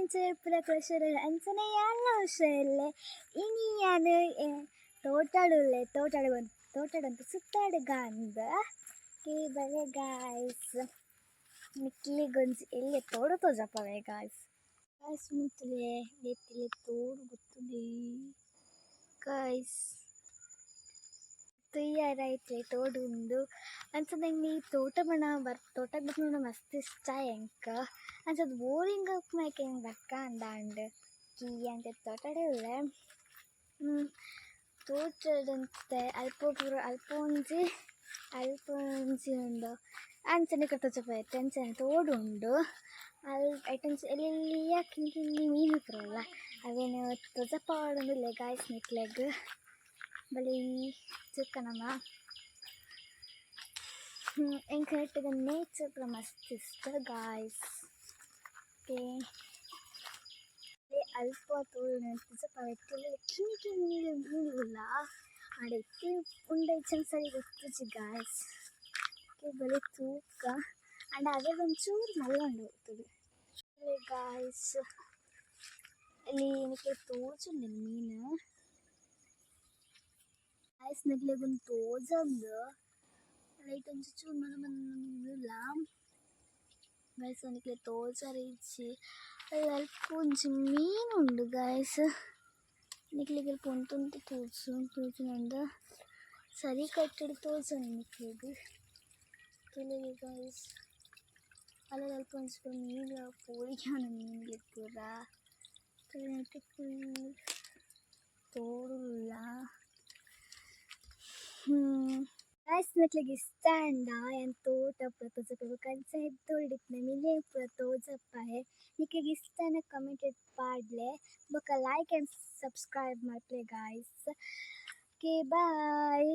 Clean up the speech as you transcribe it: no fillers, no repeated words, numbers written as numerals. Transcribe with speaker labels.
Speaker 1: Pura ಅಂಚನೆ ಎಲ್ಲ ವರ್ಷದಲ್ಲೇ ಇನಿಯಾನು ತೋಟಾಡುಲ್ಲೆ ತೋಟಾಡಂತ ಸುತ್ತಾಡುಗ ಅಂದ ಬಲೆ ಗಾಯ್ಸ್ ನಿಕ್ಲಿಗೊಂದು ಎಲ್ಲಿ ತೋಡು ತೋಜಪ್ಪವೇ ಗಾಯ್ಸ್ ಗಾಯ್ಸ್ ಮುಂತಲೆ ನೆತ್ತಿಲೆ ತೋಡು ಗೊತ್ತದೆ ಗಾಯ್ಸ್ ತಯ್ಯಾರೈತ್ಲೆ ತೋಡು ಉಂಡು ಅಂಚ ನಂಗೆ ಈ ತೋಟಕ್ಕೆ ಬರ್ನ ಮಸ್ತ್ ಇಷ್ಟ ಎಂಕ ಅಂಚದು ಬೋರಿಂಗ್ ಮಾಯ್ಕೆ ಹೆಂಗೆ ಬಕ್ಕ ಅಂದಾಂಡ್ ಕೀ ಅಂತ ತೋಟಡೆ ಉಳ್ಳ ತೋಟದಂತೆ ಅಲ್ಪ ಒಂಜಿ ಉಂಡು ಅಂಚನೆ ಕಟ್ಟೋಚಪ್ಪ ಅಂಚನೆ ತೋಡು ಉಂಡು ಐಟಮ್ಸ್ ಎಲ್ಲೆಲ್ಲಿಯ ಕಿಂಗಿ ಮೀನು ಬರಲ್ಲ ಅವೇನು ತೊಜಪ್ಪ ಆಡೊಂದಿಲ್ಲ ಗಾಯ್ಸ್ ನಿಕ್ಲೆಗ್ ಬಲಿ ಚಿಕ್ಕನಮ್ಮ ಎಂಕ್ ನೆಟ್ಟಗ ನೇಚರ್ ಪೂರ ಮಸ್ತ್ ಇಷ್ಟ ಗಾಯ್ಸ್ ಅಲ್ಪ ತೋಳು ತುಜಪ್ಪ ಎತ್ತಲೆ ಕಿಂಗಿ ಮೀನುಲ್ಲ ಆಡ ಎತ್ತಿ ಉಂಡೆ ಸರಿ ಗೊತ್ತುಜಿ ಗಾಯ್ಸ್ ಬಲೆ ತೂಕ ಅಂಡ್ ಅದೇ ಒಂಚೂರು ಮಲ್ಕೊಂಡು ಹೋಗ್ತದೆ ಗಾಯ್ಸ್ ಅಲ್ಲಿ ಏನಕ್ಕೆ ತೋಜುಂಡು ಮೀನು ಗಾಯ್ಸ್ ನಗ್ಲೆಗೊಂದು ತೋಜಂದು ಲೈಟ್ ಒಂಚೂರು ಚೂರು ಮೀನಿಲ್ಲ ಗಾಯ್ಸ್ ನನಗೆ ತೋಜಾರೆ ಇಜ್ಜಿ ಅಲ್ಪ ಒಂಜಿ ಮೀನು ಉಂಡು ಗಾಯ್ಸ್ ನಿಕ್ಲಿಗೆ ಪೊಂತುಂಟು ತೋಜುಂಡು ಸರಿ ಕಟ್ಟಿಡು ತೋಜುಂಡು ನಿಕ್ಲಿಗೆ ಕೆಲಗೆ ಗಾಯ್ಸ್ ಅಲ್ಲ ಅಲ್ಪ ಒಂಚೂರು ಮೀನು ಪೋಳಿಗೆ ಮೀನಿಗೆ ಪೂರ ಫುಲ್ ತೋಡುಲ್ಲ ಗಾಯ್ಸ್ ನಕ್ಲಿಗೆ ಇಷ್ಟ ಅಂಡ ಏನು ತೋಟ ಪೂರ ತೋಜಪ್ಪ ಕಂಚ ಹೆದ್ದೊಳ್ಡಿತ್ನ ಮಿಲೆ ಪೂರ ತೋಜಪ್ಪ ನಿಕ್ಲಿಗೆ ಇಷ್ಟನ ಕಮೆಂಟ್ ಪಾಡ್ಲೆ ಬೊಕ್ಕ ಲೈಕ್ ಆ್ಯಂಡ್ ಸಬ್ಸ್ಕ್ರೈಬ್ ಮಾಡ್ಲೆ ಗಾಯ್ಸ್ ಓಕೆ ಬಾಯ್.